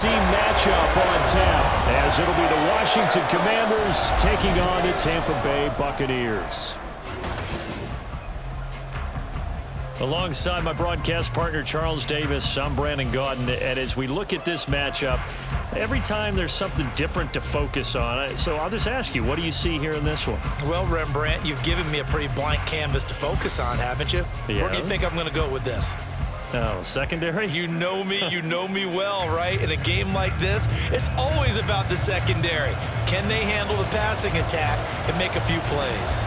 Team matchup on tap, as it'll be the Washington Commanders taking on the Tampa Bay Buccaneers. Alongside my broadcast partner Charles Davis, I'm Brandon Gaudin, and as we look at this matchup, every time there's something different to focus on. So I'll just ask you, what do you see here in this one? Well, Rembrandt, you've given me a pretty blank canvas to focus on, haven't you? Yeah. Where do you think I'm going to go with this? Oh, secondary? You know me well, right? In a game like this, it's always about the secondary. Can they handle the passing attack and make a few plays?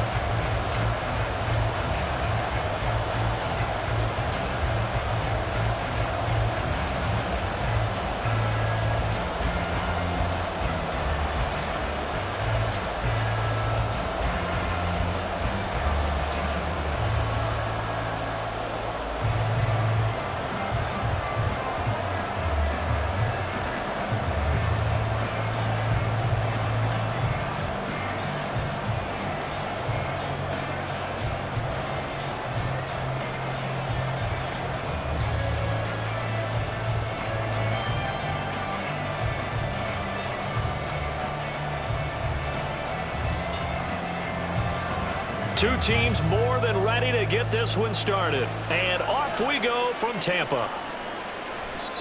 Two teams more than ready to get this one started. And off we go from Tampa.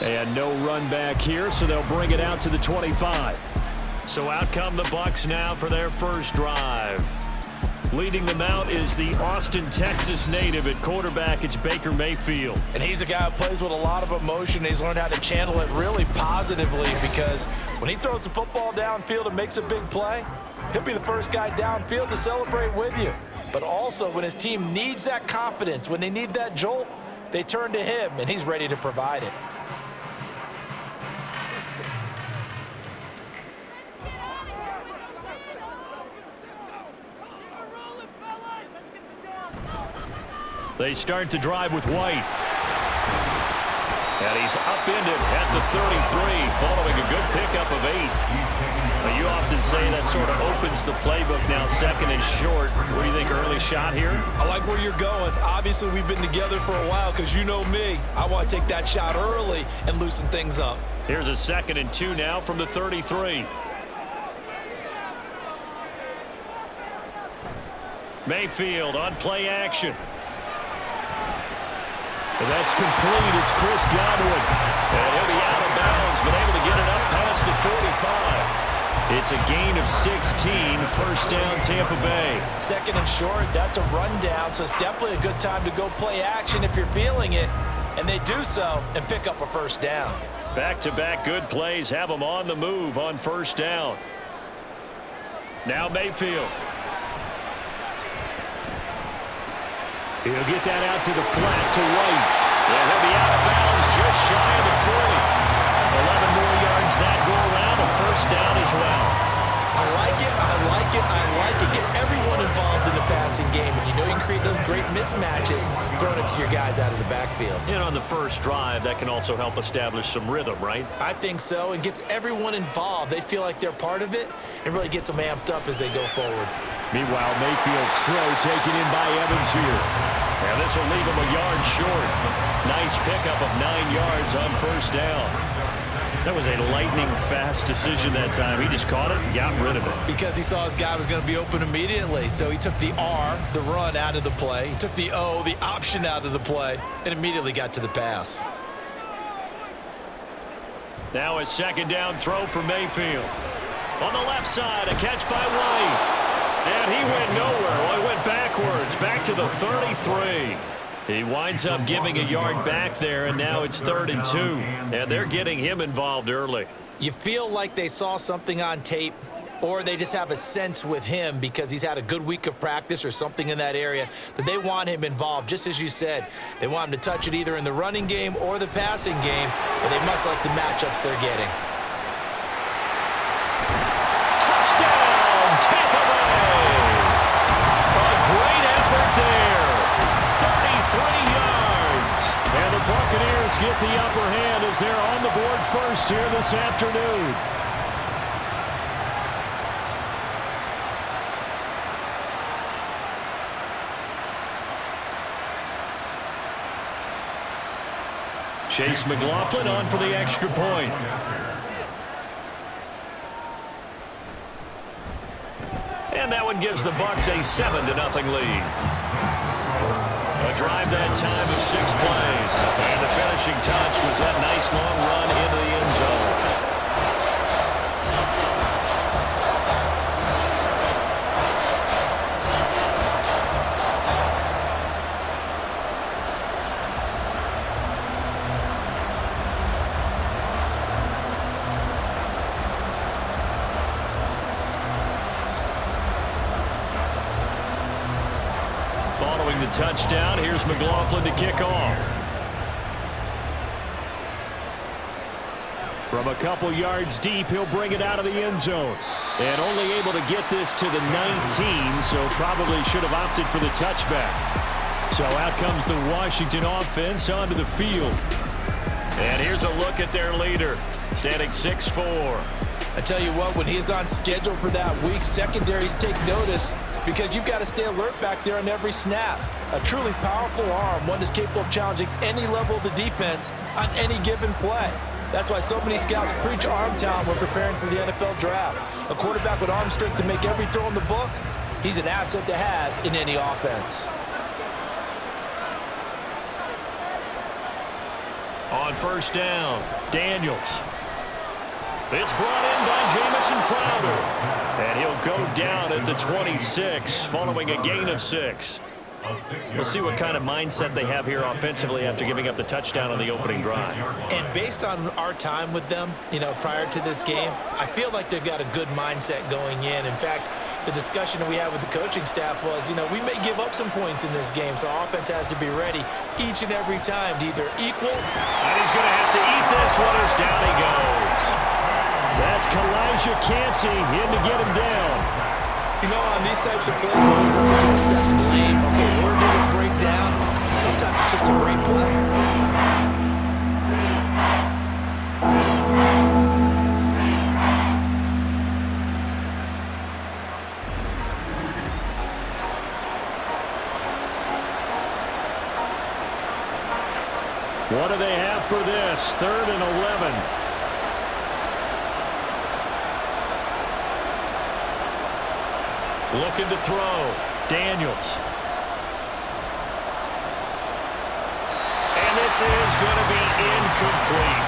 And no run back here, so they'll bring it out to the 25. So out come the Bucs now for their first drive. Leading them out is the Austin, Texas native. At quarterback, it's Baker Mayfield. And he's a guy who plays with a lot of emotion. He's learned how to channel it really positively, because when he throws the football downfield and makes a big play, he'll be the first guy downfield to celebrate with you. But also, when his team needs that confidence, when they need that jolt, they turn to him, and he's ready to provide it. They start the drive with White. And he's upended at the 33, following a good pickup of 8. Now, you often say that sort of opens the playbook now, second and short. What do you think, early shot here? I like where you're going. Obviously, we've been together for a while, because you know me. I want to take that shot early and loosen things up. Here's a 2nd and 2 now from the 33. Mayfield on play action. And that's complete. It's Chris Godwin. And he'll be out of bounds, but able to get it up past the 45. It's a gain of 16, first down Tampa Bay. 2nd and short, that's a rundown, so it's definitely a good time to go play action if you're feeling it. And they do so and pick up a first down. Back-to-back good plays have them on the move on first down. Now Mayfield. He'll get that out to the flat to White. And he'll be out of bounds just shy of the 40. 11 more yards that go around, a first down as well. I like it, I like it, I like it. Get everyone involved in the passing game, and you know you can create those great mismatches throwing it to your guys out of the backfield. And on the first drive, that can also help establish some rhythm, right? I think so, and gets everyone involved. They feel like they're part of it, and really gets them amped up as they go forward. Meanwhile, Mayfield's throw taken in by Evans here. And this will leave him a yard short. Nice pickup of 9 yards on first down. That was a lightning-fast decision that time. He just caught it and got rid of it. Because he saw his guy was going to be open immediately. So he took the R, the run, out of the play. He took the O, the option, out of the play, and immediately got to the pass. Now a 2nd down throw for Mayfield. On the left side, a catch by White. And he went nowhere. Well, he went backwards, back to the 33. He winds up giving a yard back there, and now it's 3rd and 2. And they're getting him involved early. You feel like they saw something on tape, or they just have a sense with him because he's had a good week of practice or something in that area that they want him involved. Just as you said, they want him to touch it either in the running game or the passing game, but they must like the matchups they're getting. Touchdown, Tampa Bay! A great effort there. 33 yards. And the Buccaneers get the upper hand as they're on the board first here this afternoon. Chase McLaughlin on for the extra point. And that one gives the Bucs a 7-0 lead. A drive that time of 6 plays. And the finishing touch was that nice long run into the end zone. Following the touchdown, here's McLaughlin to kick off. From a couple yards deep, he'll bring it out of the end zone. And only able to get this to the 19, so probably should have opted for the touchback. So out comes the Washington offense onto the field. And here's a look at their leader, standing 6'4". I tell you what, when he is on schedule for that week, secondaries take notice because you've got to stay alert back there on every snap. A truly powerful arm, one that's capable of challenging any level of the defense on any given play. That's why so many scouts preach arm talent when preparing for the NFL draft. A quarterback with arm strength to make every throw in the book, he's an asset to have in any offense. On first down, Daniels. It's brought in by Jamison Crowder. And he'll go down at the 26 following a gain of 6. We'll see what kind of mindset they have here offensively after giving up the touchdown on the opening drive. And based on our time with them, prior to this game, I feel like they've got a good mindset going in. In fact, the discussion that we had with the coaching staff was, we may give up some points in this game, so our offense has to be ready each and every time to either equal. And he's going to have to eat this one as down he goes. That's Kalijah Cansey in to get him down. On these types of plays, we're always looking to assess blame. Okay, where did it break down? Sometimes it's just a great play. What do they have for this? 3rd and 11. Looking to throw. Daniels. And this is going to be incomplete.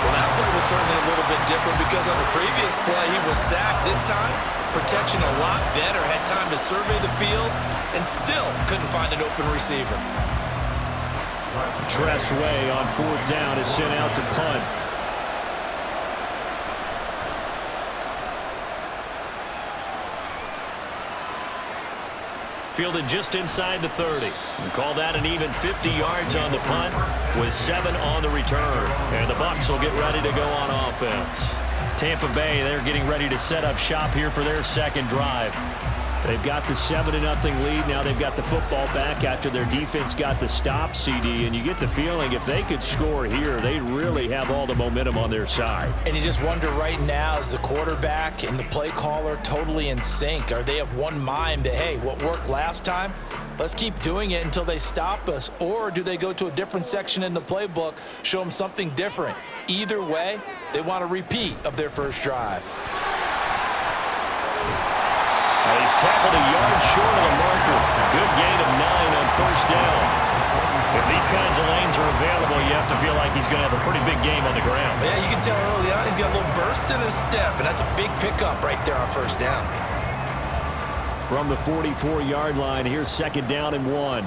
Well, that play was certainly a little bit different because on the previous play, he was sacked. This time, protection a lot better. Had time to survey the field and still couldn't find an open receiver. Tressway on 4th down is sent out to punt. Fielded just inside the 30. And call that an even 50 yards on the punt with 7 on the return. And the Bucs will get ready to go on offense. Tampa Bay, they're getting ready to set up shop here for their second drive. They've got the 7-0 lead. Now they've got the football back after their defense got the stop, CD. And you get the feeling if they could score here, they'd really have all the momentum on their side. And you just wonder right now, is the quarterback and the play caller totally in sync? Are they of one mind that, hey, what worked last time, let's keep doing it until they stop us? Or do they go to a different section in the playbook, show them something different? Either way, they want a repeat of their first drive. He's tackled a yard short of the marker. Good gain of 9 on first down. If these kinds of lanes are available, you have to feel like he's going to have a pretty big game on the ground. Yeah, you can tell early on he's got a little burst in his step, and that's a big pickup right there on first down. From the 44-yard line, here's 2nd down and 1.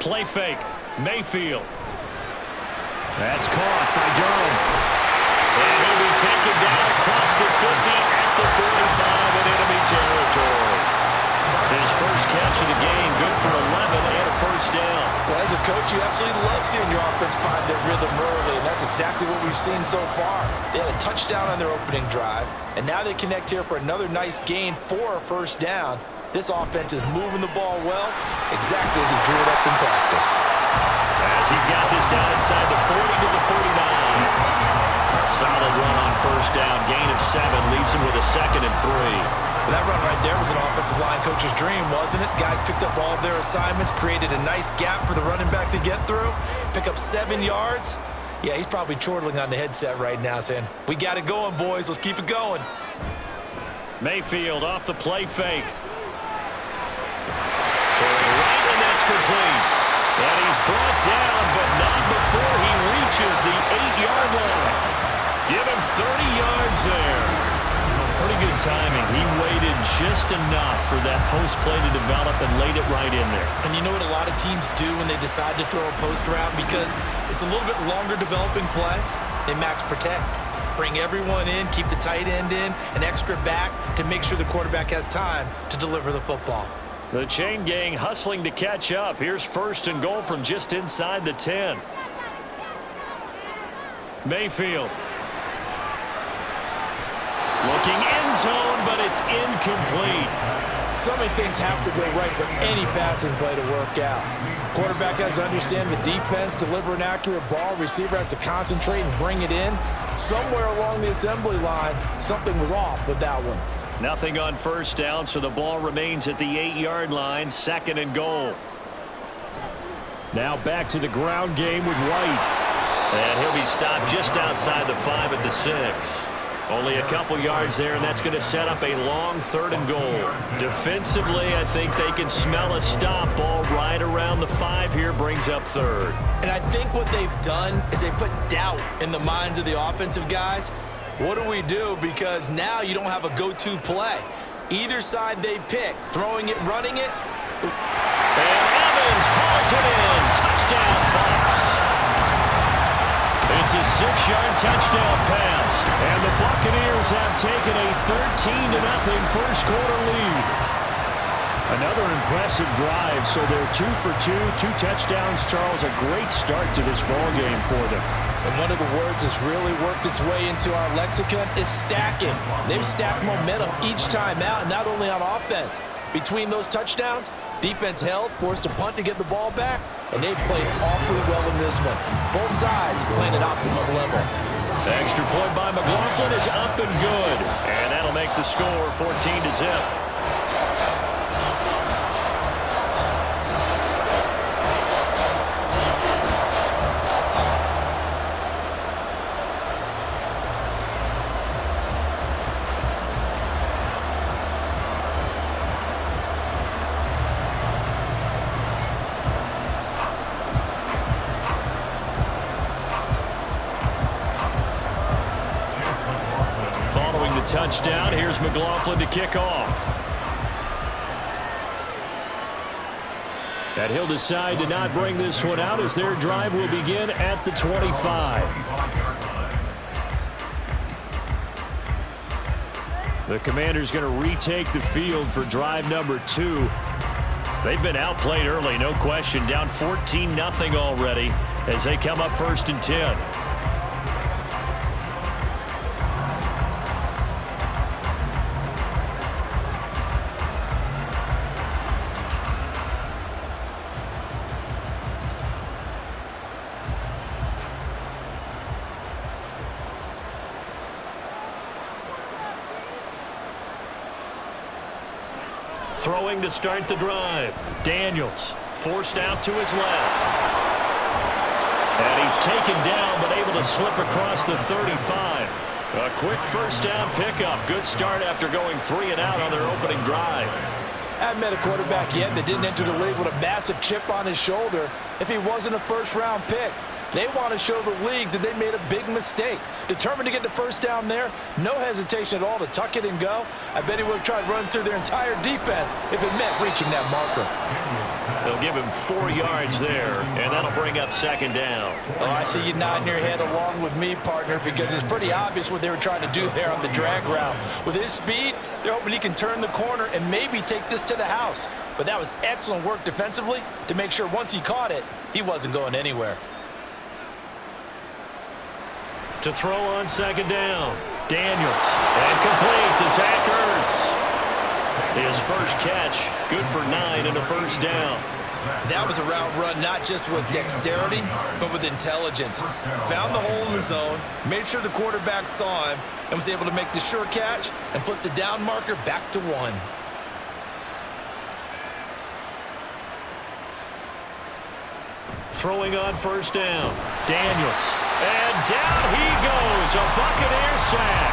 Play fake. Mayfield. That's caught by Durham. And he'll be taken down across the 50 at the 45 in enemy territory. His first catch of the game, good for 11 and a first down. Well, as a coach, you absolutely love seeing your offense find their rhythm early, and that's exactly what we've seen so far. They had a touchdown on their opening drive, and now they connect here for another nice gain for a first down. This offense is moving the ball well, exactly as he drew it up in practice. As he's got this down inside the 40 to the 49. Solid run on first down. Gain of 7 leaves him with a 2nd and 3. Well, that run right there was an offensive line coach's dream, wasn't it? Guys picked up all of their assignments, created a nice gap for the running back to get through, pick up 7 yards, Yeah, he's probably chortling on the headset right now saying, we got it going, boys. Let's keep it going. Mayfield off the play fake. Right, and that's complete. And he's brought down, but not before he reaches the 8-yard line. Give him 30 yards there. Pretty good timing. He waited just enough for that post play to develop and laid it right in there. And you know what a lot of teams do when they decide to throw a post route? Because it's a little bit longer developing play, they max protect. Bring everyone in, keep the tight end in, an extra back to make sure the quarterback has time to deliver the football. The chain gang hustling to catch up. Here's 1st and goal from just inside the 10. Mayfield. Looking end zone, but it's incomplete. So many things have to go right for any passing play to work out. Quarterback has to understand the defense, deliver an accurate ball. Receiver has to concentrate and bring it in. Somewhere along the assembly line, something was off with that one. Nothing on 1st down, so the ball remains at the 8-yard line, 2nd and goal. Now back to the ground game with White. And he'll be stopped just outside the 5 at the 6. Only a couple yards there, and that's going to set up a long 3rd and goal. Defensively, I think they can smell a stop. Ball right around the 5 here, brings up 3rd. And I think what they've done is they put doubt in the minds of the offensive guys. What do we do? Because now you don't have a go-to play. Either side they pick, throwing it, running it. And Evans calls it in. Touchdown, Bucs. It's a 6-yard touchdown pass. And the Buccaneers have taken a 13-0 first quarter lead. Another impressive drive, so they're 2 for 2, 2 touchdowns. Charles, a great start to this ball game for them. And one of the words that's really worked its way into our lexicon is stacking. They've stacked momentum each time out, and not only on offense. Between those touchdowns, defense held, forced a punt to get the ball back, and they played awfully well in this one. Both sides playing at optimum level. The extra point by McLaughlin is up and good, and that'll make the score 14-0. Touchdown. Here's McLaughlin to kick off. And he'll decide to not bring this one out as their drive will begin at the 25. The Commanders going to retake the field for drive number 2. They've been outplayed early, no question. Down 14-0 already as they come up 1st and 10. Throwing to start the drive. Daniels forced out to his left. And he's taken down but able to slip across the 35. A quick 1st down pickup. Good start after going 3 and out on their opening drive. I haven't met a quarterback yet that didn't enter the league with a massive chip on his shoulder if he wasn't a 1st-round pick. They want to show the league that they made a big mistake. Determined to get the 1st down there, no hesitation at all to tuck it and go. I bet he would have tried running through their entire defense if it meant reaching that marker. They'll give him 4 yards there, and that'll bring up 2nd down. Oh, I see you nodding your head along with me, partner, because it's pretty obvious what they were trying to do there on the drag route. With his speed, they're hoping he can turn the corner and maybe take this to the house. But that was excellent work defensively to make sure once he caught it, he wasn't going anywhere. To throw on 2nd down. Daniels. And complete to Zach Ertz. His first catch. Good for 9 and a 1st down. That was a route run not just with dexterity, but with intelligence. Found the hole in the zone, made sure the quarterback saw him, and was able to make the sure catch and flip the down marker back to 1. throwing on first down. Daniels. And down he goes. A Buccaneer sack.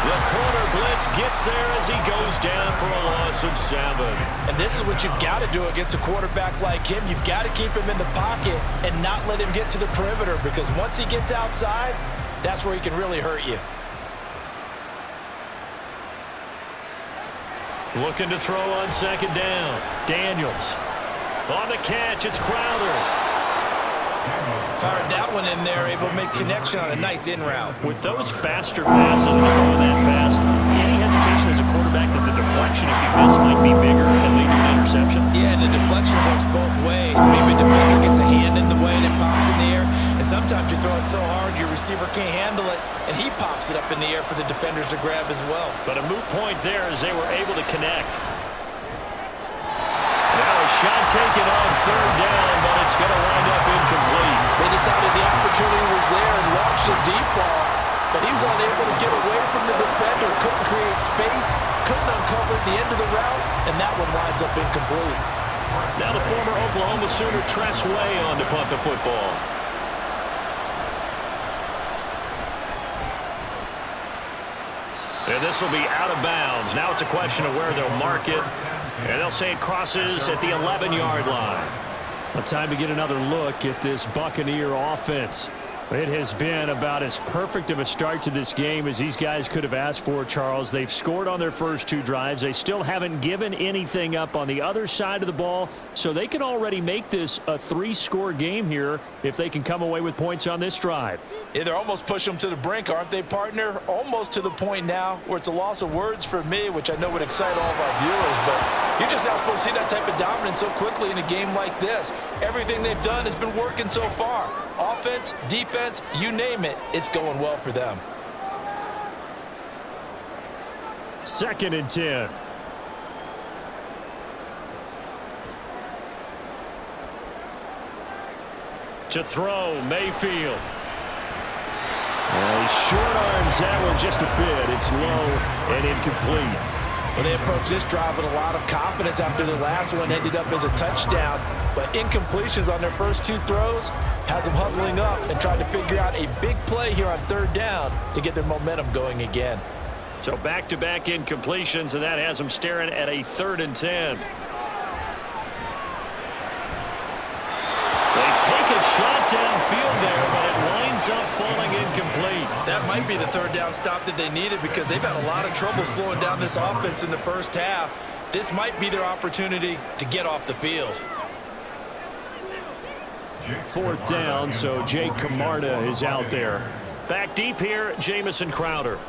The corner blitz gets there as he goes down for a loss of 7. And this is what you've got to do against a quarterback like him. You've got to keep him in the pocket and not let him get to the perimeter, because once he gets outside, that's where he can really hurt you. Looking to throw on second down. Daniels. On the catch, it's Crowder. Fired that one in there, able to make connection on a nice in route. With those faster passes and they're going that fast, any hesitation as a quarterback that the deflection, if you miss, might be bigger and lead to an interception? Yeah, and the deflection works both ways. Maybe a defender gets a hand in the way and it pops in the air, and sometimes you throw it so hard your receiver can't handle it, and he pops it up in the air for the defenders to grab as well. But a moot point there as they were able to connect. Now a shot taken on third down, but it's going to wind up incomplete. They decided the opportunity was there and launched a deep ball, but he was unable to get away from the defender, couldn't create space, couldn't uncover the end of the route, and that one winds up incomplete. Now the former Oklahoma Sooner Tress Way on to punt the football. And this will be out of bounds. Now it's a question of where they'll mark it. And they'll say it crosses at the 11-yard line. Well, time to get another look at this Buccaneer offense. It has been about as perfect of a start to this game as these guys could have asked for, Charles. They've scored on their first 2 drives. They still haven't given anything up on the other side of the ball, so they can already make this a 3-score game here if they can come away with points on this drive. Yeah, they're almost pushing them to the brink, aren't they, partner? Almost to the point now where it's a loss of words for me, which I know would excite all of our viewers, but you're just not supposed to see that type of dominance so quickly in a game like this. Everything they've done has been working so far. Offense, defense, you name it, it's going well for them. 2nd and 10. To throw, Mayfield. He short arms that one just a bit. It's low and incomplete. Well, they approached this drive with a lot of confidence after their last one ended up as a touchdown. But incompletions on their first 2 throws has them huddling up and trying to figure out a big play here on third down to get their momentum going again. So back-to-back incompletions, and that has them staring at a 3rd and 10. They take a shot downfield there, but it winds up falling incomplete. That might be the 3rd down stop that they needed, because they've had a lot of trouble slowing down this offense in the first half. This might be their opportunity to get off the field. 4th down, so Jake Camarda is out there. Back deep here, Jamison Crowder.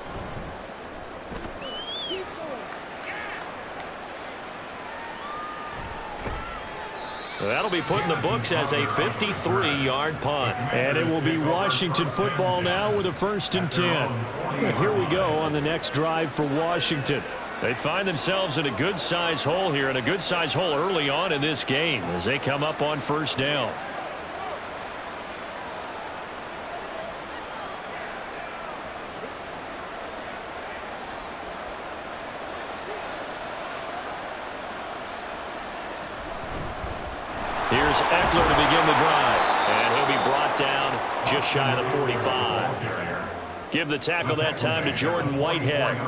That'll be put in the books as a 53-yard punt. And it will be Washington football now with a 1st and 10. Here we go on the next drive for Washington. They find themselves in a good-sized hole here, and a good-sized hole early on in this game as they come up on 1st down. Here's Eckler to begin the drive, and he'll be brought down just shy of the 45. Give the tackle that time to Jordan Whitehead.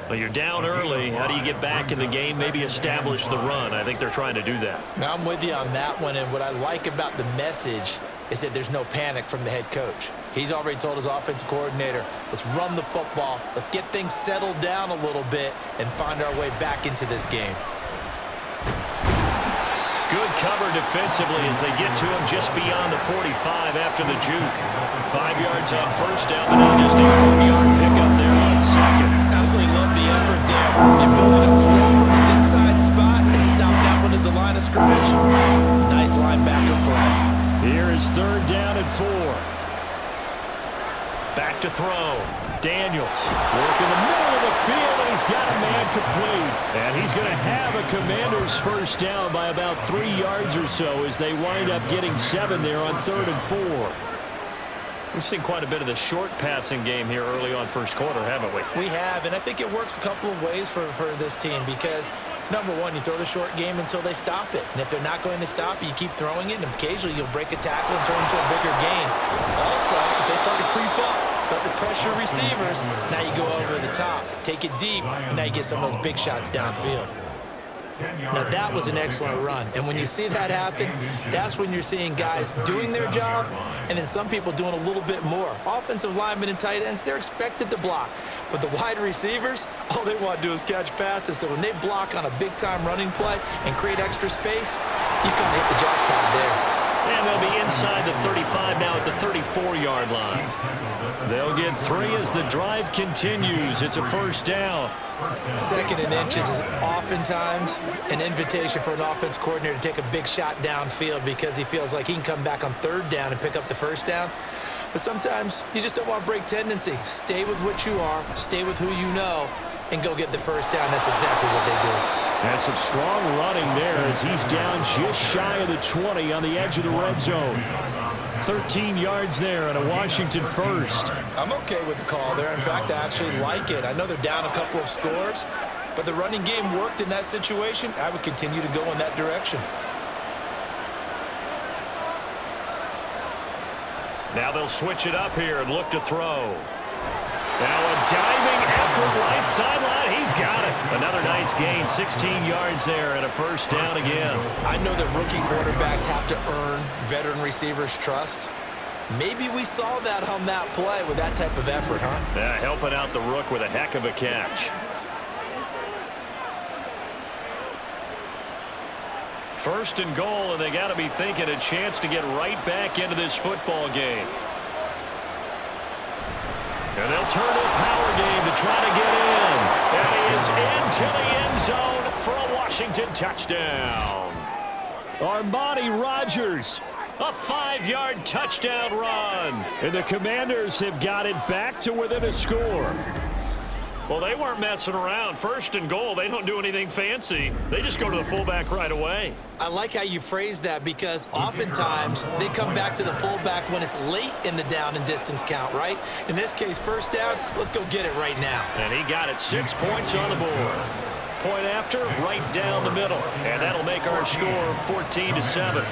Well, you're down early. How do you get back in the game, maybe establish the run? I think they're trying to do that. Now, I'm with you on that one, and what I like about the message is that there's no panic from the head coach. He's already told his offensive coordinator, let's run the football, let's get things settled down a little bit and find our way back into this game. Good cover defensively as they get to him just beyond the 45 after the juke. 5 yards on 1st down, but now just a 1-yard pickup there on 2nd. Absolutely love the effort there. The ability to float from his inside spot and stop that one at the line of scrimmage. Nice linebacker play. Here is 3rd down and 4. Back to throw. Daniels working the middle of the field, and he's got a man complete. And he's going to have a Commander's 1st down by about 3 yards or so as they wind up getting 7 there on 3rd and 4. We've seen quite a bit of the short passing game here early on first quarter, haven't we? We have, and I think it works a couple of ways for this team because, number one, you throw the short game until they stop it. And if they're not going to stop it, you keep throwing it, and occasionally you'll break a tackle and turn into a bigger gain. Also, if they start to creep up, start to pressure receivers, now you go over the top, take it deep, and now you get some of those big shots downfield. Now, that was an excellent run. And when you see that happen, that's when you're seeing guys doing their job and then some people doing a little bit more. Offensive linemen and tight ends, they're expected to block. But the wide receivers, all they want to do is catch passes. So when they block on a big-time running play and create extra space, you've kind of hit the jackpot there. And they'll be inside the 35 now at the 34-yard line. They'll get 3 as the drive continues. It's a first down. Second and inches is oftentimes an invitation for an offense coordinator to take a big shot downfield because he feels like he can come back on third down and pick up the first down. But sometimes you just don't want to break tendency. Stay with what you are, stay with who you know, and go get the first down. That's exactly what they do. And some strong running there as he's down just shy of the 20 on the edge of the red zone. 13 yards there and a Washington first. I'm okay with the call there. In fact, I actually like it. I know they're down a couple of scores, but the running game worked in that situation. I would continue to go in that direction. Now they'll switch it up here and look to throw. Now a diving effort right sideline. He's got it. Another nice gain, 16 yards there and a first down again. I know that rookie quarterbacks have to earn veteran receivers' trust. Maybe we saw that on that play with that type of effort, huh? Yeah, helping out the rook with a heck of a catch. First and goal, and they got to be thinking a chance to get right back into this football game. And they'll turn to a power game to try to get in. And he is into the end zone for a Washington touchdown. Armani Rogers, a 5-yard touchdown run. And the Commanders have got it back to within a score. Well, they weren't messing around. First and goal, they don't do anything fancy. They just go to the fullback right away. I like how you phrase that because oftentimes they come back to the fullback when it's late in the down and distance count, right? In this case, first down, let's go get it right now. And he got it, 6 points on the board. Point after, right down the middle. And that'll make our score 14-7.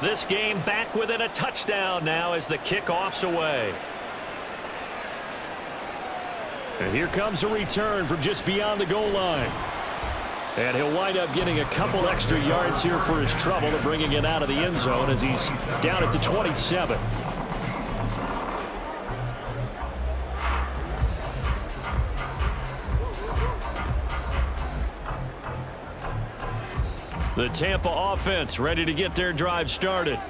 This game back within a touchdown now as the kickoff's away. And here comes a return from just beyond the goal line. And he'll wind up getting a couple extra yards here for his trouble and bringing it out of the end zone as he's down at the 27. The Tampa offense ready to get their drive started.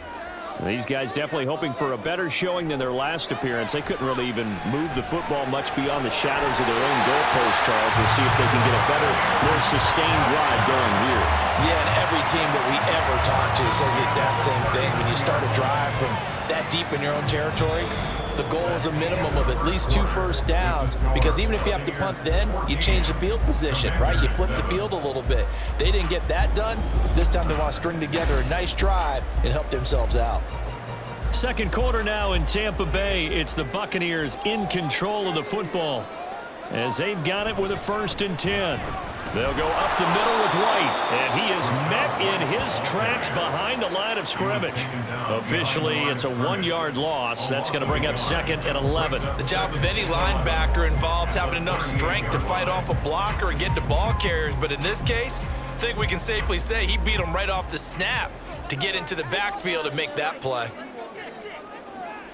These guys definitely hoping for a better showing than their last appearance. They couldn't really even move the football much beyond the shadows of their own goalpost, Charles. We'll see if they can get a better, more sustained drive going here. Yeah, and every team that we ever talk to says the exact same thing. When you start a drive from that deep in your own territory, the goal is a minimum of at least 2 first downs because even if you have to punt then, you change the field position, right? You flip the field a little bit. They didn't get that done. This time they want to string together a nice drive and help themselves out. Second quarter now in Tampa Bay. It's the Buccaneers in control of the football as they've got it with a 1st and 10. They'll go up the middle with White, and he is met in his tracks behind the line of scrimmage. Officially, it's a 1-yard loss. That's going to bring up 2nd and 11. The job of any linebacker involves having enough strength to fight off a blocker and get to ball carriers, but in this case, I think we can safely say he beat him right off the snap to get into the backfield and make that play.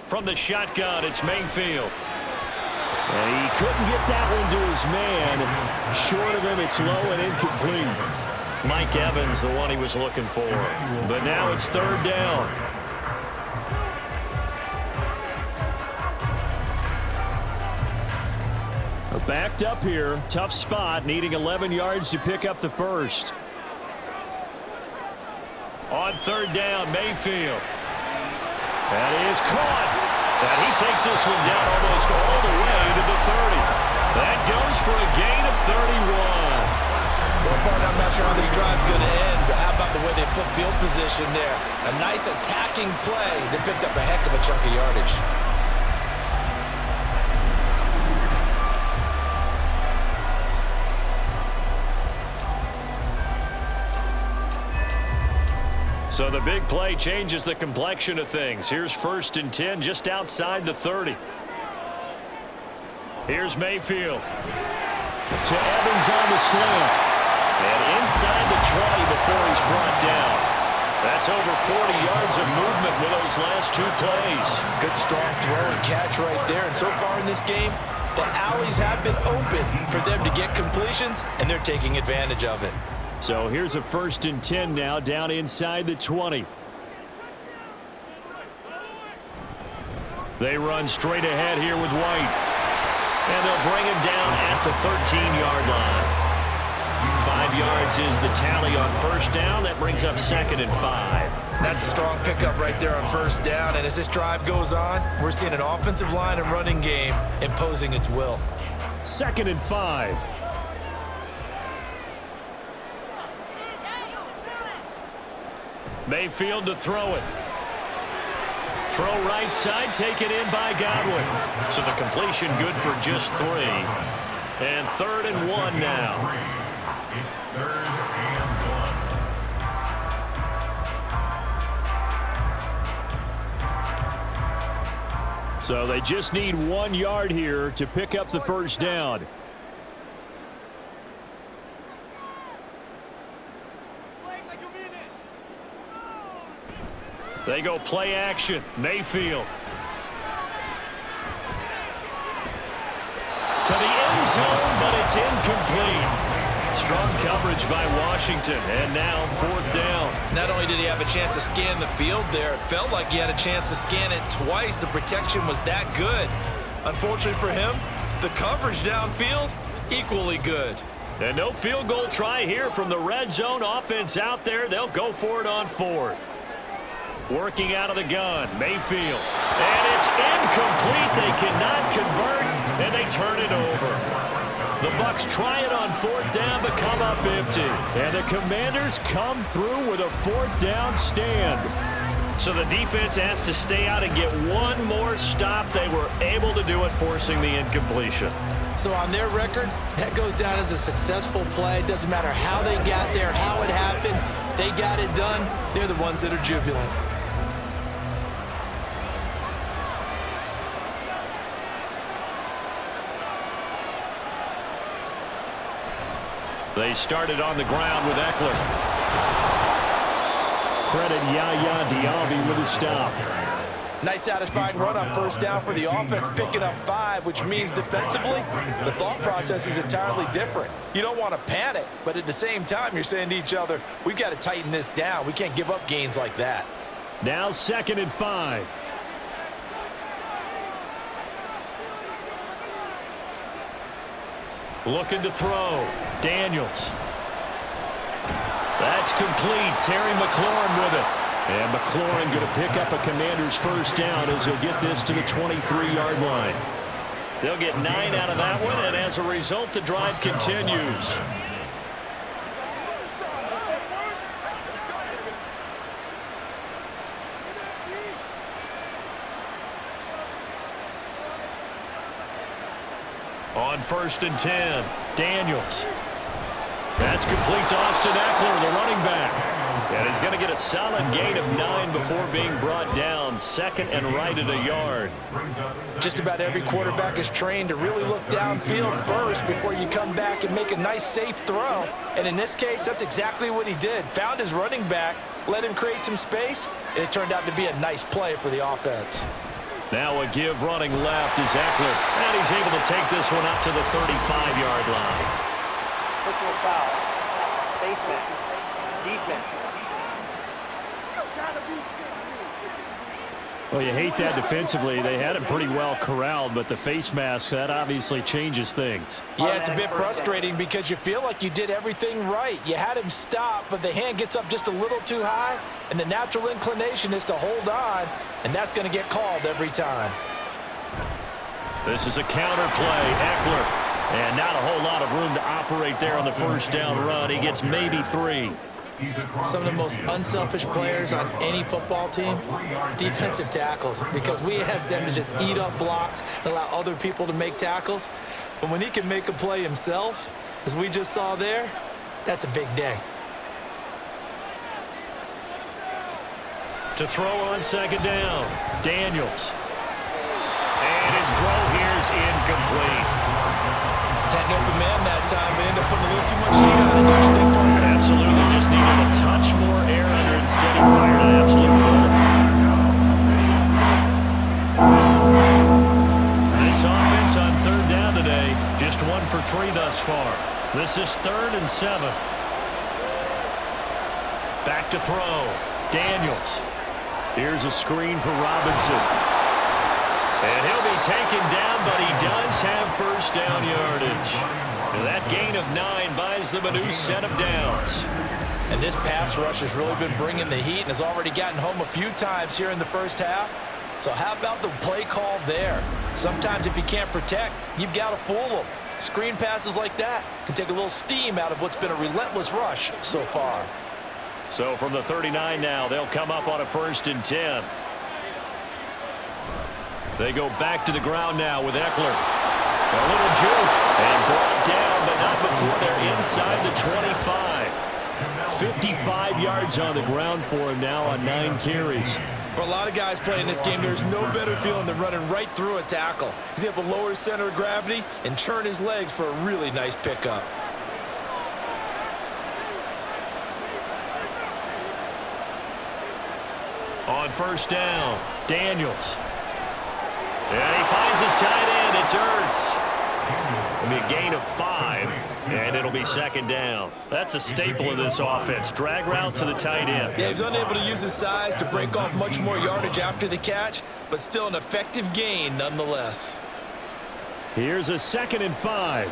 From the shotgun, it's Mayfield. And he couldn't get that one to his man. Short of him, it's low and incomplete. Mike Evans, the one he was looking for. But now it's 3rd down. Backed up here. Tough spot, needing 11 yards to pick up the first. On third down, Mayfield. And he is caught. And he takes this one down almost all the way to the 30. That goes for a gain of 31. Well, partner, I'm not sure how this drive's going to end, but how about the way they flip field position there? A nice attacking play that picked up a heck of a chunk of yardage. So the big play changes the complexion of things. Here's 1st and 10 just outside the 30. Here's Mayfield. To Evans on the slant. And inside the 20 before he's brought down. That's over 40 yards of movement with those last 2 plays. Good strong throw and catch right there. And so far in this game, the alleys have been open for them to get completions, and they're taking advantage of it. So here's a 1st and 10 now down inside the 20. They run straight ahead here with White. And they'll bring him down at the 13-yard line. 5 yards is the tally on 1st down. That brings up 2nd and 5. That's a strong pickup right there on 1st down. And as this drive goes on, we're seeing an offensive line and running game imposing its will. 2nd and 5. Mayfield to throw it. Throw right side, taken in by Godwin. So the completion good for just 3. And 3rd and 1 now. It's 3rd and 1. So they just need 1 yard here to pick up the 1st down. They go play action. Mayfield. To the end zone, but it's incomplete. Strong coverage by Washington, and now 4th down. Not only did he have a chance to scan the field there, it felt like he had a chance to scan it twice. The protection was that good. Unfortunately for him, the coverage downfield, equally good. And no field goal try here from the red zone offense out there. They'll go for it on 4th. Working out of the gun, Mayfield. And it's incomplete. They cannot convert, and they turn it over. The Bucs try it on 4th down, but come up empty. And the Commanders come through with a 4th down stand. So the defense has to stay out and get one more stop. They were able to do it, forcing the incompletion. So on their record, that goes down as a successful play. Doesn't matter how they got there, how it happened. They got it done. They're the ones that are jubilant. They started on the ground with Eckler. Credit Yaya Diaby with a stop. Nice satisfying run on 1st down for the offense, picking up 5, which means defensively, the thought process is entirely different. You don't want to panic, but at the same time, you're saying to each other, we've got to tighten this down. We can't give up gains like that. Now 2nd and 5. Looking to throw. Daniels. That's complete. Terry McLaurin with it. And McLaurin going to pick up a Commander's 1st down as he'll get this to the 23-yard line. They'll get 9 out of that one, and as a result, the drive continues. On 1st and 10, Daniels. That's complete to Austin Eckler, the running back. And he's going to get a solid gain of 9 before being brought down. 2nd and right at a yard. Just about every quarterback is trained to really look downfield first before you come back and make a nice, safe throw. And in this case, that's exactly what he did. Found his running back, let him create some space, and it turned out to be a nice play for the offense. Now a give running left is Eckler. And he's able to take this one up to the 35-yard line. Personal foul. Basement. Defense. Well, you hate that defensively. They had him pretty well corralled, but the face mask, that obviously changes things. Yeah, it's a bit frustrating because you feel like you did everything right. You had him stop, but the hand gets up just a little too high, and the natural inclination is to hold on, and that's going to get called every time. This is a counter play. Eckler, and not a whole lot of room to operate there on the first down run. He gets maybe 3. Some of the most unselfish players on any football team, defensive tackles, because we ask them to just eat up blocks and allow other people to make tackles. But when he can make a play himself, as we just saw there, that's a big day. To throw on second down, Daniels. And his throw here is incomplete. Had an open man that time, but ended up putting a little too much heat on it, don't you think, partner? Absolutely. Just needed a touch more air under it. Instead, he fired an absolute bullet. This offense on third down today, just 1 for 3 thus far. This is 3rd and 7. Back to throw. Daniels. Here's a screen for Robinson. And he'll be taken down, but he does have first down yardage. That gain of 9 buys them a new set of downs. And this pass rush has really been bringing the heat and has already gotten home a few times here in the first half. So how about the play call there? Sometimes if you can't protect, you've got to fool them. Screen passes like that can take a little steam out of what's been a relentless rush so far. So from the 39 now, they'll come up on a 1st and 10. They go back to the ground now with Eckler. A little juke and brought down, but not before they're inside the 25. 55 yards on the ground for him now on 9 carries. For a lot of guys playing this game, there's no better feeling than running right through a tackle. He's able to lower his center of gravity and churn his legs for a really nice pickup. On first down, Daniels. And he finds his tight end. It's Ertz. It'll be a gain of 5, and it'll be 2nd down. That's a staple of this offense. Drag route to the tight end. Yeah, he's unable to use his size to break off much more yardage after the catch, but still an effective gain nonetheless. Here's a 2nd and 5.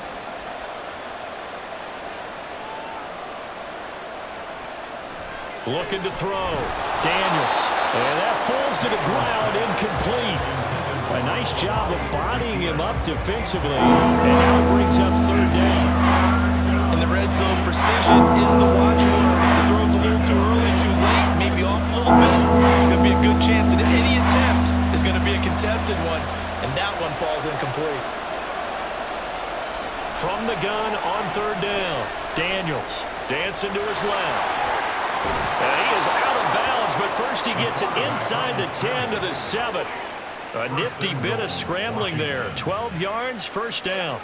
Looking to throw. Daniels. And that falls to the ground, incomplete. A nice job of bodying him up defensively. And now it brings up 3rd down. In the red zone, precision is the watchword. If the throw's a little too early, too late, maybe off a little bit, going to be a good chance that any attempt is going to be a contested one. And that one falls incomplete. From the gun on 3rd down. Daniels dancing to his left. And he is out of bounds, but first he gets it inside the 10 to the 7. A nifty bit of scrambling there. 12 yards, 1st down.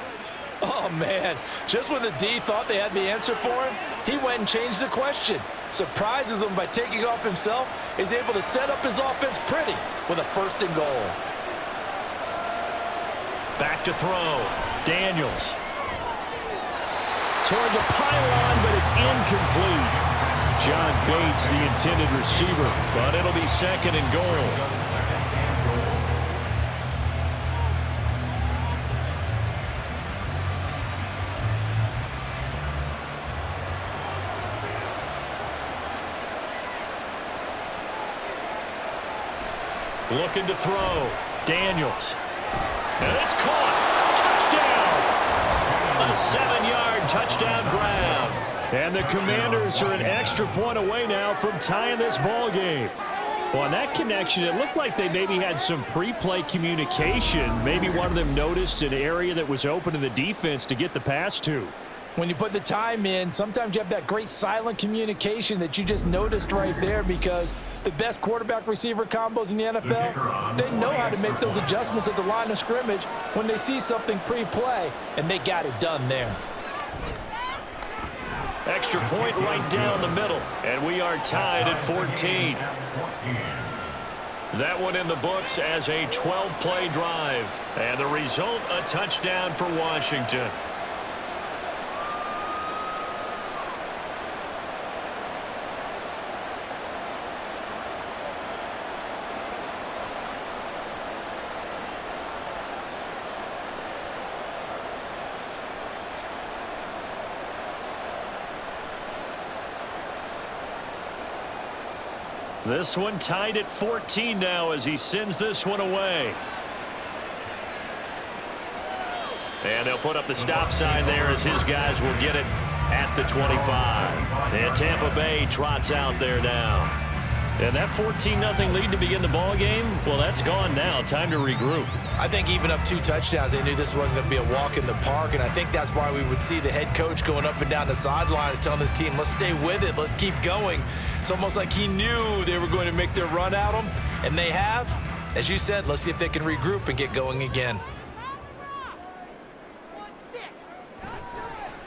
Oh, man. Just when the D thought they had the answer for him, he went and changed the question. Surprises him by taking off himself. He's able to set up his offense pretty with a 1st and goal. Back to throw. Daniels. Toward the pylon, but it's incomplete. John Bates, the intended receiver, but it'll be 2nd and goal. Looking to throw. Daniels. And it's caught. Touchdown. A 7-yard touchdown grab. And the Commanders are an extra point away now from tying this ball game. Well, on that connection, it looked like they maybe had some pre-play communication. Maybe one of them noticed an area that was open in the defense to get the pass to. When you put the time in, sometimes you have that great silent communication that you just noticed right there, because the best quarterback-receiver combos in the NFL, they know how to make those adjustments at the line of scrimmage when they see something pre-play, and they got it done there. Extra point right down the middle, and we are tied at 14. That one in the books as a 12-play drive, and the result, a touchdown for Washington. This one tied at 14 now as he sends this one away. And they'll put up the stop sign there as his guys will get it at the 25. And Tampa Bay trots out there now. And that 14-0 lead to begin the ball game, well, that's gone now. Time to regroup. I think even up 2 touchdowns, they knew this wasn't going to be a walk in the park, and I think that's why we would see the head coach going up and down the sidelines telling his team, let's stay with it, let's keep going. It's almost like he knew they were going to make their run at him, and they have. As you said, let's see if they can regroup and get going again.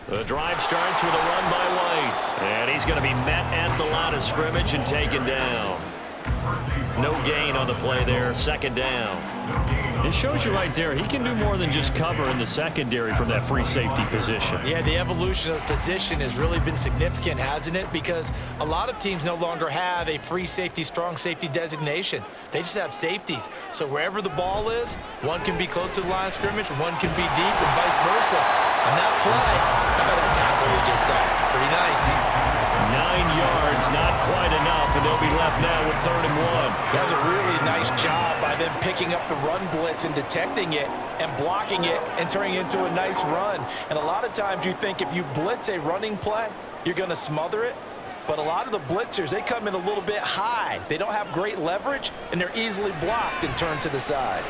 The drive starts with a run by White, and he's going to be met at the line of scrimmage and taken down. No gain on the play there, second down. It shows you right there, he can do more than just cover in the secondary from that free safety position. Yeah, the evolution of the position has really been significant, hasn't it? Because a lot of teams no longer have a free safety, strong safety designation. They just have safeties. So wherever the ball is, one can be close to the line of scrimmage, one can be deep, and vice versa. On that play, how about that tackle we just saw? Pretty nice. 9 yards, not quite enough, and they'll be left now with 3rd and 1. That was a really nice job by them picking up the run blitz and detecting it and blocking it and turning it into a nice run. And a lot of times you think if you blitz a running play, you're going to smother it. But a lot of the blitzers, they come in a little bit high. They don't have great leverage, and they're easily blocked and turned to the side.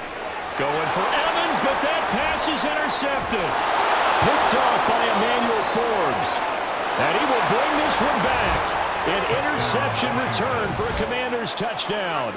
Going for Evans, but that pass is intercepted. Picked off by Emmanuel Forbes. And he will bring this one back. An interception return for a Commanders touchdown.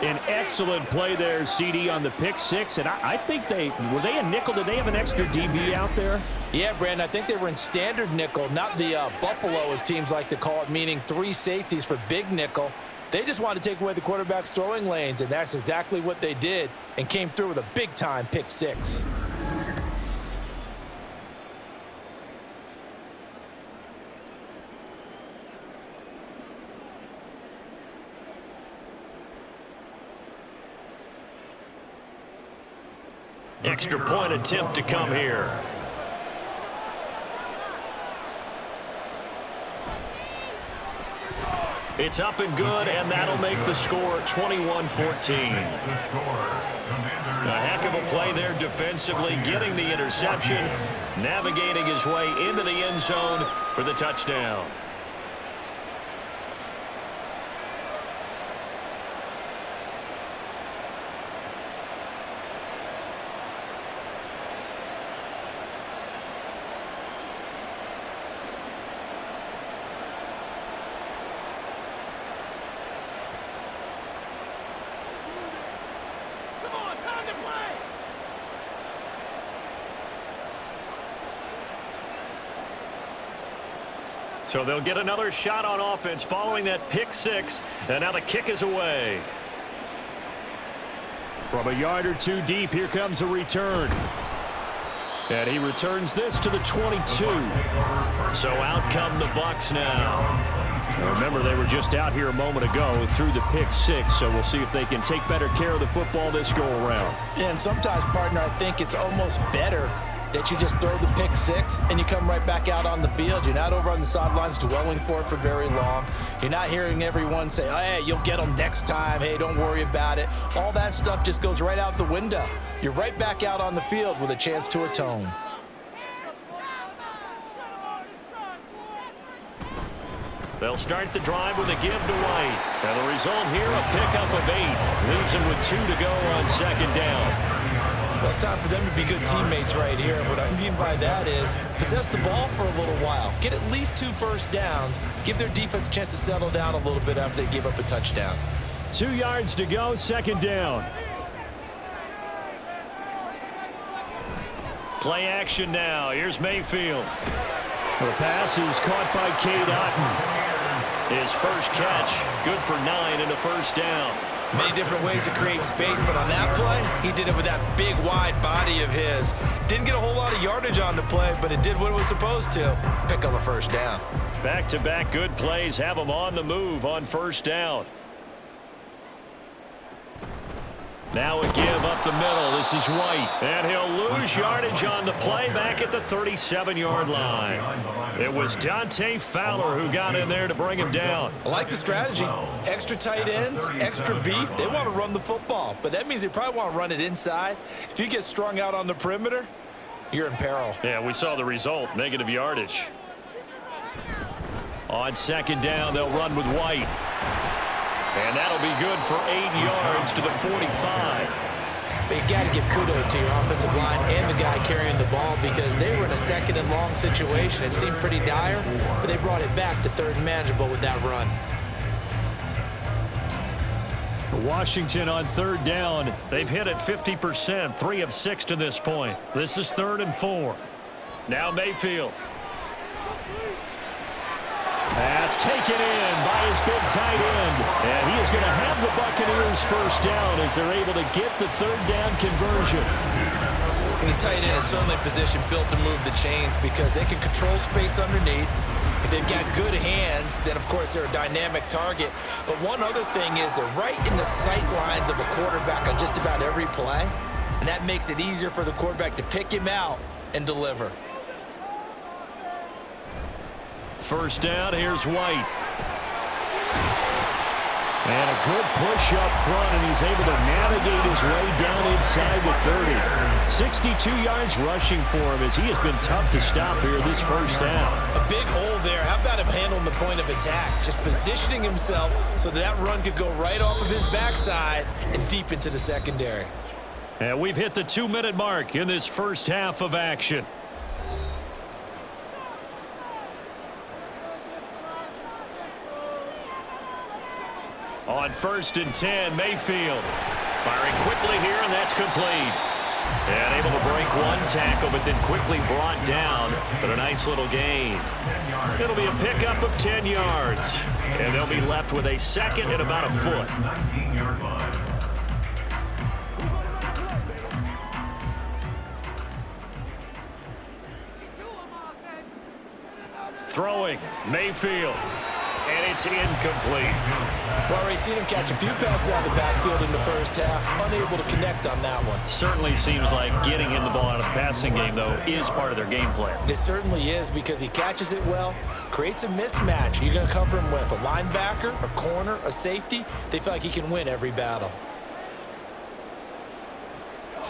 An excellent play there, CD, on the pick six. And I think were they a nickel? Did they have an extra DB out there? Yeah, Brandon, I think they were in standard nickel, not the Buffalo, as teams like to call it, meaning 3 safeties for big nickel. They just wanted to take away the quarterback's throwing lanes, and that's exactly what they did and came through with a big-time pick six. Extra point attempt to come here. It's up and good, and that'll make the score 21-14. A heck of a play there defensively, getting the interception, navigating his way into the end zone for the touchdown. So they'll get another shot on offense following that pick six, and now the kick is away. From a yard or 2 deep, here comes a return. And he returns this to the 22. So out come the Bucs now. Now remember, they were just out here a moment ago through the pick six, so we'll see if they can take better care of the football this go around. Yeah, and sometimes, partner, I think it's almost better that you just throw the pick six and you come right back out on the field. You're not over on the sidelines dwelling for it for very long. You're not hearing everyone say, oh, hey, you'll get them next time. Hey, don't worry about it. All that stuff just goes right out the window. You're right back out on the field with a chance to atone. They'll start the drive with a give to White. And the result here, a pickup of 8. Leaves him with 2 to go on second down. Well, it's time for them to be good teammates right here. What I mean by that is possess the ball for a little while. Get at least 2 first downs. Give their defense a chance to settle down a little bit after they give up a touchdown. 2 yards to go, second down. Play action now. Here's Mayfield. The pass is caught by Cade Otton. His first catch, good for 9 and a first down. Many different ways to create space, but on that play, he did it with that big, wide body of his. Didn't get a whole lot of yardage on the play, but it did what it was supposed to. Pick up a first down. Back-to-back good plays have him on the move on first down. Now a give up the middle. This is White. And he'll lose yardage on the play back at the 37-yard line. It was Dante Fowler who got in there to bring him down. I like the strategy. Extra tight ends, extra beef. They want to run the football, but that means they probably want to run it inside. If you get strung out on the perimeter, you're in peril. Yeah, we saw the result, negative yardage. On second down, they'll run with White. And that'll be good for 8 yards to the 45. But you got to give kudos to your offensive line and the guy carrying the ball because they were in a second and long situation. It seemed pretty dire, but they brought it back to third and manageable with that run. Washington on third down. They've hit it 50%, 3 of 6 to this point. This is 3rd and 4. Now Mayfield. Pass taken in by his big tight end. And he is going to have the Buccaneers first down as they're able to get the third down conversion. And the tight end is certainly a position built to move the chains because they can control space underneath. If they've got good hands, then, of course, they're a dynamic target. But one other thing is they're right in the sight lines of a quarterback on just about every play. And that makes it easier for the quarterback to pick him out and deliver. First down, here's White. And a good push up front, and he's able to navigate his way down inside the 30. 62 yards rushing for him as he has been tough to stop here this first half. A big hole there. How about him handling the point of attack? Just positioning himself so that run could go right off of his backside and deep into the secondary. And we've hit the 2-minute mark in this first half of action. On 1st and 10, Mayfield. Firing quickly here, and that's complete. And able to break one tackle, but then quickly brought down. But a nice little gain. It'll be a pickup of 10 yards. And they'll be left with a second and about a foot. 19-yard line. Throwing, Mayfield. And it's incomplete. Well, already seen him catch a few passes out of the backfield in the first half. Unable to connect on that one. Certainly seems like getting him the ball out of the passing game, though, is part of their game plan. It certainly is because he catches it well, creates a mismatch. You're going to cover him with a linebacker, a corner, a safety. They feel like he can win every battle.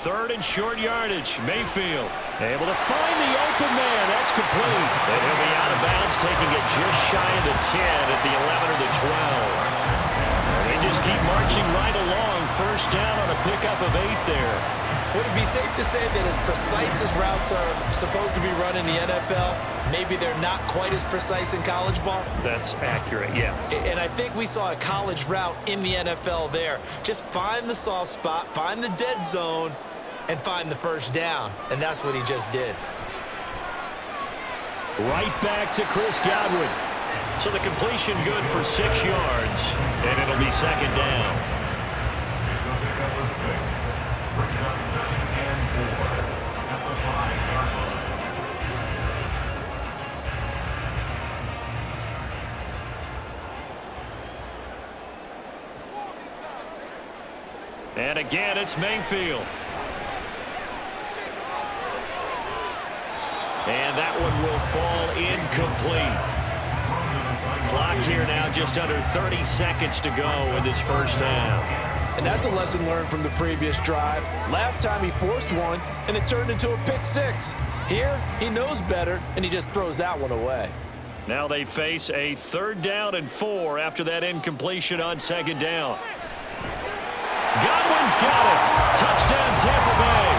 3rd and short yardage. Mayfield able to find the open man. That's complete. And he'll be out of bounds, taking it just shy of the 10 at the 11 or the 12. They just keep marching right along. First down on a pickup of 8 there. Would it be safe to say that as precise as routes are supposed to be run in the NFL, maybe they're not quite as precise in college ball? That's accurate, yeah. And I think we saw a college route in the NFL there. Just find the soft spot, find the dead zone, and find the first down. And that's what he just did. Right back to Chris Godwin. So the completion good for 6 yards. And it'll be second down. It's a pickup of 6. Brings up 2nd and 4 at the 5-yard line. And again, it's Mayfield. And that one will fall incomplete. Clock here now, just under 30 seconds to go in this first half. And that's a lesson learned from the previous drive. Last time he forced one, and it turned into a pick 6. Here, he knows better, and he just throws that one away. Now they face a 3rd down and 4 after that incompletion on 2nd down. Godwin's got it. Touchdown, Tampa Bay.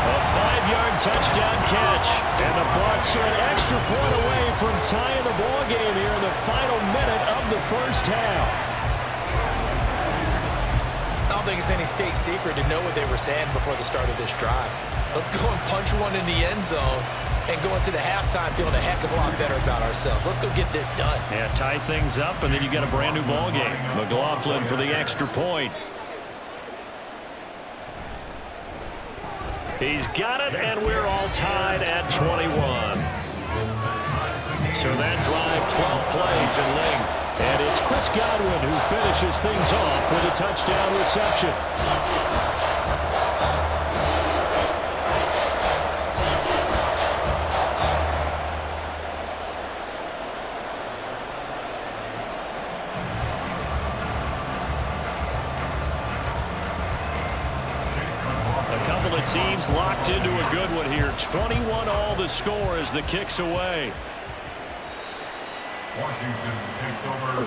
A 5-yard touchdown catch. And the Bucs are an extra point away from tying the ball game here in the final minute of the first half. I don't think it's any state secret to know what they were saying before the start of this drive. Let's go and punch one in the end zone and go into the halftime feeling a heck of a lot better about ourselves. Let's go get this done. Yeah, tie things up, and then you got a brand new ball game. McLaughlin for the extra point. He's got it, and we're all tied at 21. So So that drive, 12 plays in length. And it's Chris Godwin who finishes things off with a touchdown reception. Teams locked into a good one here. 21 all the score as the kick's away.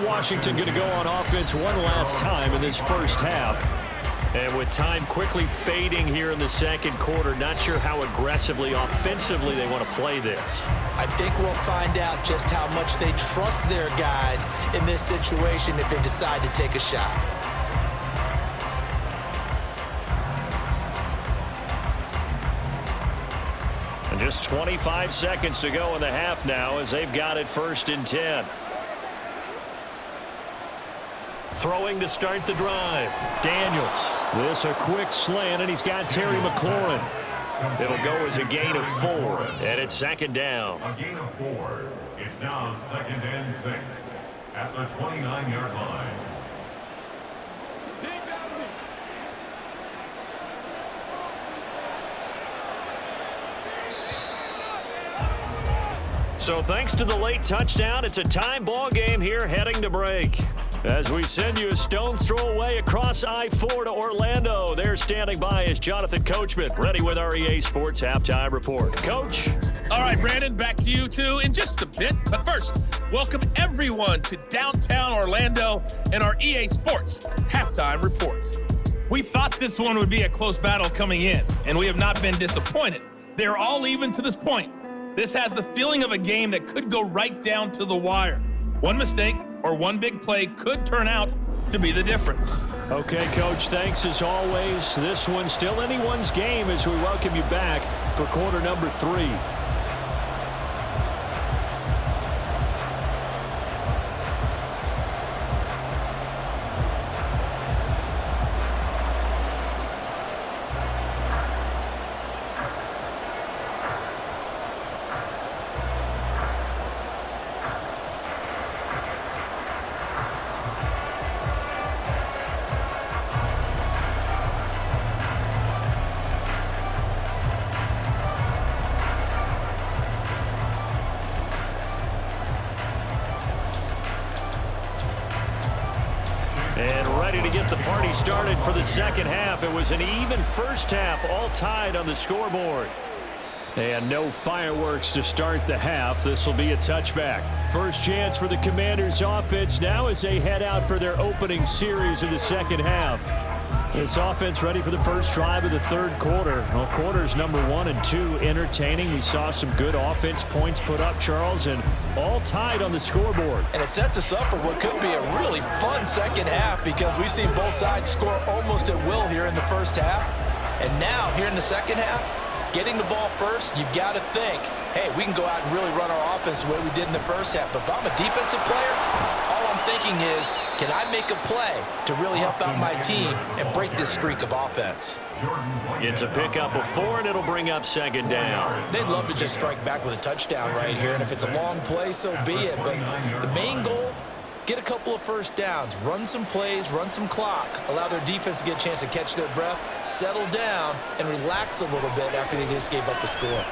Washington going to go on offense one last time in this first half. And with time quickly fading here in the second quarter, not sure how aggressively, offensively they want to play this. I think we'll find out just how much they trust their guys in this situation if they decide to take a shot. Just 25 seconds to go in the half now as they've got it 1st and 10. Throwing to start the drive. Daniels. This a quick slant, and he's got Terry McLaurin. It'll go as a gain of 4, and it's 2nd down. A gain of 4. It's now 2nd and 6 at the 29-yard line. So thanks to the late touchdown, it's a time ball game here heading to break. As we send you a stone's throw away across I-4 to Orlando. There standing by is Jonathan Coachman, ready with our EA Sports Halftime Report. Coach. All right, Brandon, back to you two in just a bit. But first, welcome everyone to downtown Orlando and our EA Sports Halftime Report. We thought this one would be a close battle coming in, and we have not been disappointed. They're all even to this point. This has the feeling of a game that could go right down to the wire. One mistake or one big play could turn out to be the difference. Okay, Coach, thanks as always. This one's still anyone's game as we welcome you back for quarter number 3. And ready to get the party started for the second half. It was an even first half, all tied on the scoreboard. And no fireworks to start the half. This will be a touchback. First chance for the Commanders offense now as they head out for their opening series of the second half. This offense ready for the first drive of the third quarter. Well, quarters number 1 and 2 entertaining. We saw some good offense points put up, Charles, and all tied on the scoreboard. And it sets us up for what could be a really fun second half because we've seen both sides score almost at will here in the first half. And now, here in the second half, getting the ball first, you've got to think, hey, we can go out and really run our offense the way we did in the first half. But if I'm a defensive player, all I'm thinking is, can I make a play to really help out my team and break this streak of offense? It's a pickup of 4, and it'll bring up 2nd down. They'd love to just strike back with a touchdown right here, and if it's a long play, so be it. But the main goal, get a couple of first downs, run some plays, run some clock, allow their defense to get a chance to catch their breath, settle down, and relax a little bit after they just gave up a score.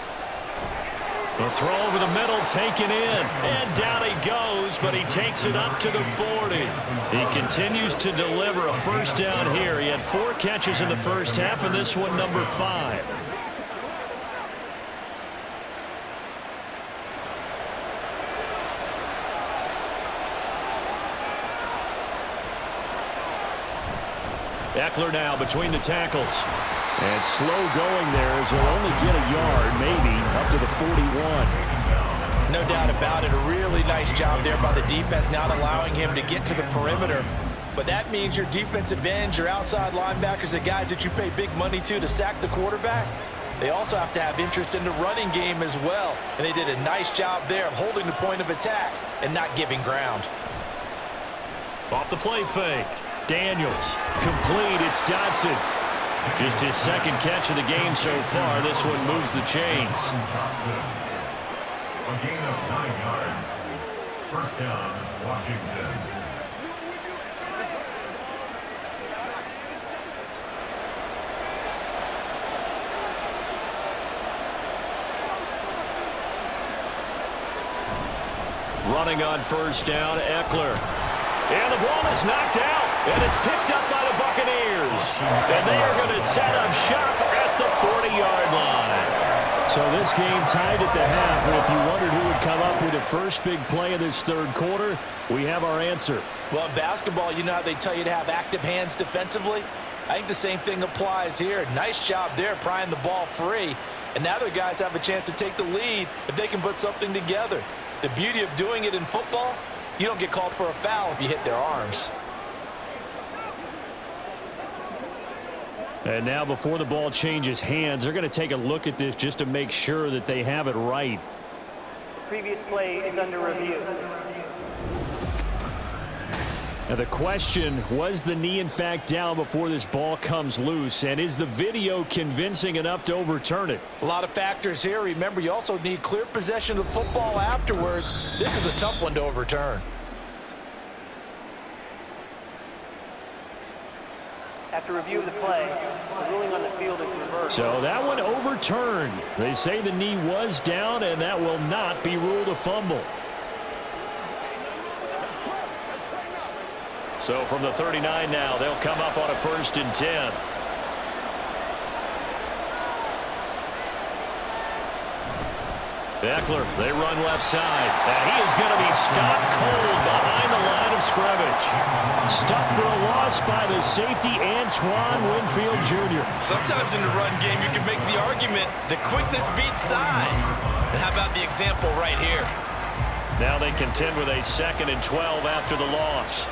The throw over the middle, taken in, and down he goes, but he takes it up to the 40. He continues to deliver a first down here. He had 4 catches in the first half, and this one number 5. Eckler now between the tackles. And slow going there as he'll only get a yard, maybe, up to the 41. No doubt about it. A really nice job there by the defense, not allowing him to get to the perimeter. But that means your defensive ends, your outside linebackers, the guys that you pay big money to sack the quarterback, they also have to have interest in the running game as well. And they did a nice job there of holding the point of attack and not giving ground. Off the play fake. Daniels. Complete. It's Dodson. Just his 2nd catch of the game so far. This one moves the chains. A gain of 9 yards. First down, Washington. Running on first down, Eckler. And the ball is knocked out, and it's picked up by the Buccaneers. And they are going to set up shop at the 40-yard line. So this game tied at the half, and if you wondered who would come up with the first big play of this third quarter, we have our answer. Well, in basketball, you know how they tell you to have active hands defensively? I think the same thing applies here. Nice job there prying the ball free. And now their guys have a chance to take the lead if they can put something together. The beauty of doing it in football, you don't get called for a foul if you hit their arms. And now before the ball changes hands, they're going to take a look at this just to make sure that they have it right. The previous play is under review. Now the question, was the knee in fact down before this ball comes loose? And is the video convincing enough to overturn it? A lot of factors here. Remember, you also need clear possession of the football afterwards. This is a tough one to overturn. After review of the play, the ruling on the field is reversed. So that one overturned. They say the knee was down, and that will not be ruled a fumble. So from the 39 now, they'll come up on a 1st and 10. Eckler, they run left side. And he is going to be stopped cold behind the line of scrimmage. Stopped for a loss by the safety, Antoine Winfield Jr. Sometimes in the run game, you can make the argument that quickness beats size. And how about the example right here? Now they contend with a 2nd and 12 after the loss.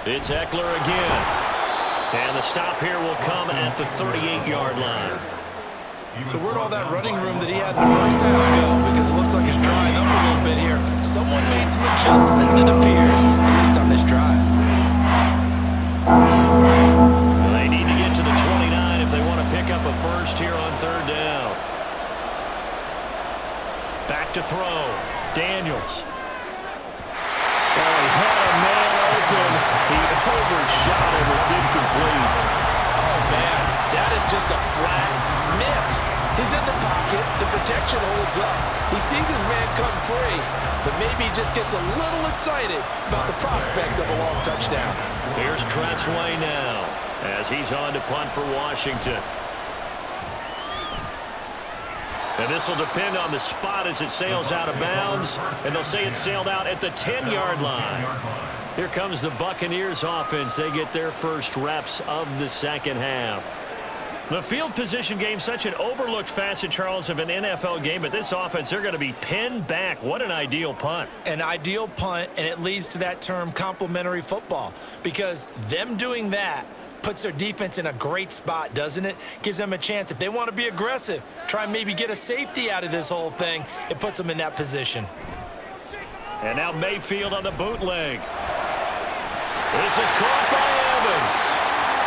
It's Eckler again. And the stop here will come at the 38-yard line. So where'd all that running room that he had in the first half go? Because it looks like it's drying up a little bit here. Someone made some adjustments, it appears, at least on this drive. They need to get to the 29 if they want to pick up a first here on 3rd down. Back to throw. Daniels. Oh, he had a man open. He overshot him. It's incomplete. Oh, man, that is just a flat miss. He's in the pocket. The protection holds up. He sees his man come free, but maybe he just gets a little excited about the prospect of a long touchdown. Here's Tressway now as he's on to punt for Washington. And this will depend on the spot as it sails out of bounds. And they'll say it sailed out at the 10-yard line. Here comes the Buccaneers offense. They get their first reps of the second half. The field position game, such an overlooked facet, Charles, of an NFL game. But this offense, they're going to be pinned back. What an ideal punt. An ideal punt, and it leads to that term complementary football. Because them doing that puts their defense in a great spot, doesn't it? Gives them a chance. If they want to be aggressive, try and maybe get a safety out of this whole thing, it puts them in that position. And now Mayfield on the bootleg. This is caught by Evans.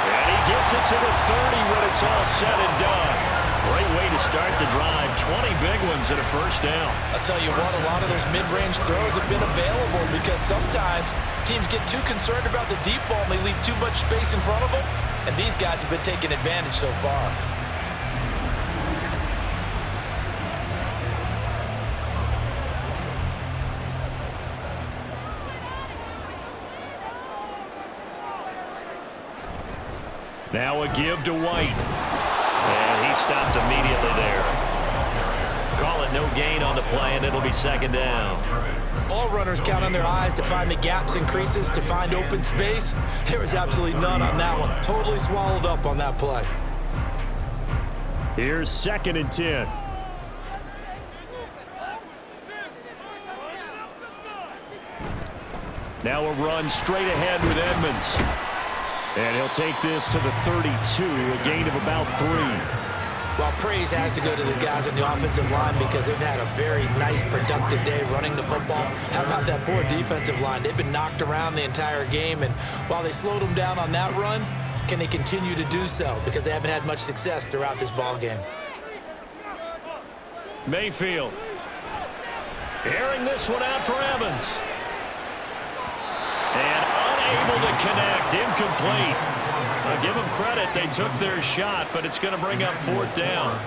And he gets it to the 30 when it's all said and done. Great way to start the drive. 20 big ones and a first down. I'll tell you what, a lot of those mid-range throws have been available because sometimes teams get too concerned about the deep ball and they leave too much space in front of them. And these guys have been taking advantage so far. Now a give to White. And he stopped immediately there. Call it no gain on the play, and it'll be 2nd down. All runners count on their eyes to find the gaps and creases, to find open space. There was absolutely none on that one. Totally swallowed up on that play. Here's 2nd and 10. Now a run straight ahead with Edmonds. And he'll take this to the 32, a gain of about 3. Well, praise has to go to the guys on the offensive line because they've had a very nice, productive day running the football. How about that poor defensive line? They've been knocked around the entire game, and while they slowed them down on that run, can they continue to do so? Because they haven't had much success throughout this ball game. Mayfield. Airing this one out for Evans. And unable to connect. Incomplete. I'll give them credit. They took their shot, but it's going to bring up 4th down.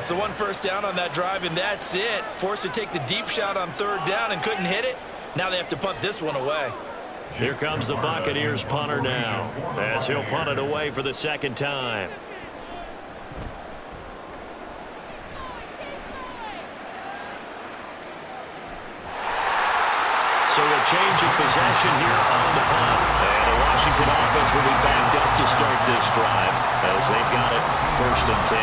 So 1 first down on that drive, and that's it. Forced to take the deep shot on 3rd down and couldn't hit it. Now they have to punt this one away. Here comes the Buccaneers punter now, as he'll punt it away for the 2nd time. So a change of possession here on the punt. And the Washington offense will be backed up to start this drive, as they've got it 1st and 10.